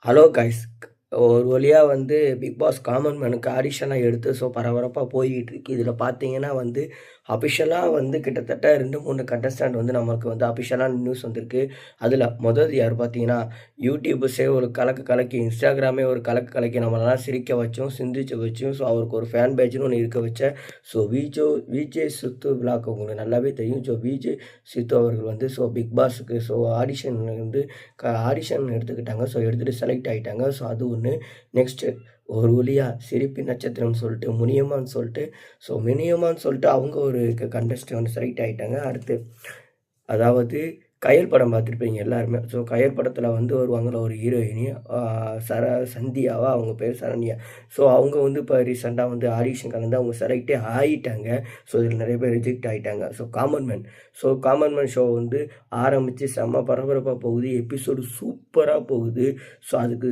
Hello guys. ஒரு வழியாக வந்து பிக் பாஸ் காமன் மேனுக்கு ஆடிஷனாக எடுத்து பரபரப்பாக போய்கிட்டு இருக்கு. இதில் பார்த்தீங்கன்னா அஃபிஷியலாக கிட்டத்தட்ட 2, 3 கண்டஸ்டன்ட் நமக்கு அஃபிஷியலான நியூஸ் வந்திருக்கு. அதில் முதல் யார் பார்த்தீங்கன்னா, யூடியூபர்ஸே ஒரு கலக்கு கலக்கி, இன்ஸ்டாகிராமே ஒரு கலக்கு கலக்கி நம்மளெல்லாம் சிரிக்க வச்சோம், சிந்திச்சு வச்சோம். அவருக்கு ஒரு ஃபேன் பேஜ்னு ஒன்று இருக்க வச்ச விஜே சித்து விழாக்கு உங்களுக்கு நல்லாவே தெரியும். விஜே சித்து அவர்கள் பிக் பாஸுக்கு ஆடிஷன் ஆடிஷன் எடுத்துக்கிட்டாங்க. எடுத்துகிட்டு செலக்ட் ஆகிட்டாங்க. அது ஒன்று. நெக்ஸ்ட்டு ஒரு வழியா சிரிப்பு நட்சத்திரம் சொல்லிட்டு முனியம்மான்னு சொல்லிட்டு அவங்க ஒரு கண்டஸ்டன்ட் செலக்ட் ஆகிட்டாங்க. அடுத்து அதாவது கயல் படம் பார்த்துருப்பீங்க எல்லாருமே. கயல் படத்தில் வருவாங்கள்ல ஒரு ஹீரோயினி, சந்தியாவா, அவங்க பேர் சரண்யா. அவங்க இப்போ ரீசெண்டாக ஆடிஷன் கலந்து அவங்க செலக்டே ஆகிட்டாங்க. இதில் நிறைய பேர் ரிஜெக்ட் ஆகிட்டாங்க. காமன் மேன் ஷோ ஆரம்பித்து செம்ம பரபரப்பாக போகுது. எபிசோடு சூப்பராக போகுது. அதுக்கு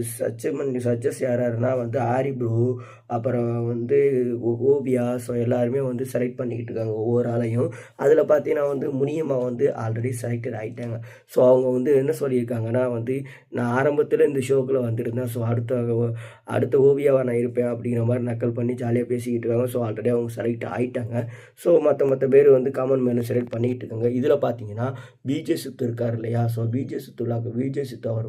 சஜஸ் யாருன்னா ஆரி ப்ரோ, அப்புறம் ஓவியா, எல்லாருமே செலக்ட் பண்ணிக்கிட்டு இருக்காங்க ஒவ்வொரு ஆளையும். அதில் பார்த்தீங்கன்னா முனியம்மா ஆல்ரெடி செலக்டட் ஆகிட்டாங்க. அவங்க என்ன சொல்லியிருக்காங்கன்னா நான் ஆரம்பத்தில் இந்த ஷோக்குள்ளே வந்துருந்தேன். அடுத்த ஓவியாவாக நான் இருப்பேன் அப்படிங்கிற மாதிரி நக்கல் பண்ணி ஜாலியாக பேசிக்கிட்டு இருக்காங்க. ஆல்ரெடி அவங்க செலக்ட் ஆகிட்டாங்க. மற்ற பேர் காமன் மேனு செலக்ட் பண்ணிக்கிட்டு இருக்காங்க. இதில் பார்த்தீங்கன்னா விஜே சித்து இருக்கார் இல்லையா. விஜே சித்து அவர்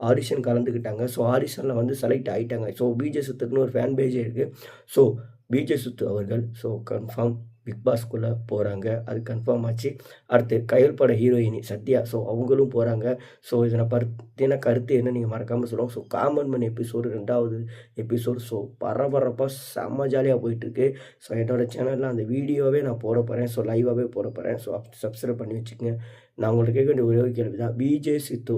ஆடிஷன் கலந்துக்கிட்டாங்க. ஆடிஷனில் செலக்ட் ஆகிட்டாங்க. விஜே சித்துக்குன்னு ஒரு ஃபேன் பேஜே இருக்குது. விஜே சித்து அவர்கள் கன்ஃபார்ம் பிக் பாஸ்க்குள்ளே போகிறாங்க. அது கன்ஃபார்ம் ஆச்சு. அடுத்து கயல் பட ஹீரோயினி சத்யா, அவங்களும் போகிறாங்க. இதனை பற்றின கருத்து என்ன நீங்கள் மறக்காமல் சொல்லுவோம். காமன் மேன் எபிசோடு 2வது எபிசோடு பரபரப்பாக செம்ம ஜாலியாக போயிட்டுருக்கு. என்னோடய சேனலில் அந்த வீடியோவே நான் போட போகிறேன். லைவாகவே போட போகிறேன். சப்ஸ்கிரைப் பண்ணி வச்சுக்கோங்க. நான் உங்களுக்கு கேட்க வேண்டிய ஒரே கேள்வி தான், விஜே சித்து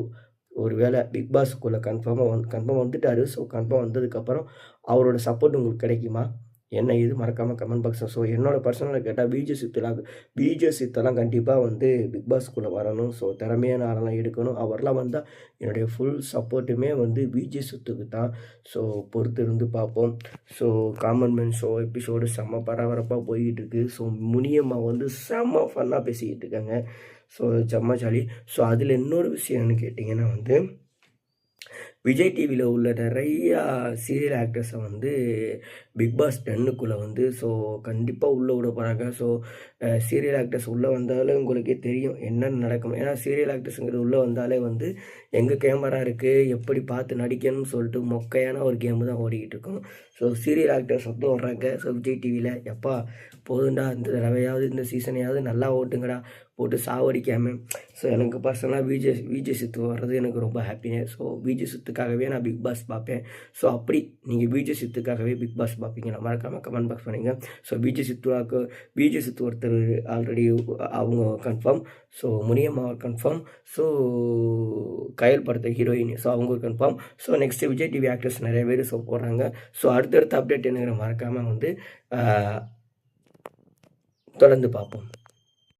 ஒரு வேளை பிக் பாஸ்க்குள்ளே கன்ஃபார்ம் வந்துட்டார். கன்ஃபார்ம் வந்ததுக்கப்புறம் அவரோட சப்போர்ட் உங்களுக்கு கிடைக்குமா என்ன இது மறக்காமல் கமெண்ட் பாக்ஸில். என்னோட பர்சனலாக கேட்டால் விஜே சித்தெல்லாம் கண்டிப்பாக பிக் பாஸ்க்குள்ளே வரணும். திறமையான ஆளெல்லாம் எடுக்கணும். அவரெல்லாம் வந்தால் என்னுடைய ஃபுல் சப்போர்ட்டுமே விஜே சித்துக்கு தான். பொறுத்து இருந்து பார்ப்போம். காமன் மேன் ஷோ எபிசோடு செம்ம பரபரப்பாக போய்கிட்டு இருக்குது. முனியம்மா செம்ம ஃபன்னாக பேசிக்கிட்டு இருக்காங்க. செம்ம ஜாலி. அதில் இன்னொரு விஷயம் என்னன்னு கேட்டிங்கன்னா விஜய் டிவியில் உள்ள நிறையா சீரியல் ஆக்டர்ஸை பிக் பாஸ் 10க்குள்ளே கண்டிப்பாக உள்ளே விட போகிறாங்க. சீரியல் ஆக்டர்ஸ் உள்ளே வந்தாலே உங்களுக்கே தெரியும் என்னென்னு நடக்கும். ஏன்னா சீரியல் ஆக்டர்ஸுங்கிறது உள்ளே வந்தாலே எங்கே கேமரா இருக்குது, எப்படி பார்த்து நடிக்கணும்னு சொல்லிட்டு மொக்கையான ஒரு கேமு தான் ஓடிக்கிட்டு இருக்கும். சீரியல் ஆக்டர்ஸ் வர்றாங்க. விஜய் டிவியில் எப்பா போதுண்டா, இந்த தடவையாவது இந்த சீசனையாவது நல்லா ஓட்டுங்கடா, போட்டு சாவடிக்காமல். எனக்கு பர்சனலாக விஜே சித்து வர்றது எனக்கு ரொம்ப ஹாப்பினஸ். விஜே சித்துக்காகவே நான் பிக் பாஸ் பார்ப்பேன். அப்படி நீங்கள் விஜே சித்துக்காகவே பிக் பாஸ் பார்ப்பீங்களா மறக்காமல் கமெண்ட் பாக்ஸ் பண்ணுங்கள். விஜே சித்து ஒருத்தர் ஆல்ரெடி அவங்க கன்ஃபார்ம். முனியம்மா கன்ஃபார்ம். கயல் படத்தை ஹீரோயின் அவங்க confirm. Next Vijay TV actors நிறைய பேர் போடுறாங்க. அடுத்தடுத்த அப்டேட் என்னங்கிற மறக்காமல் தொடர்ந்து பார்ப்போம்.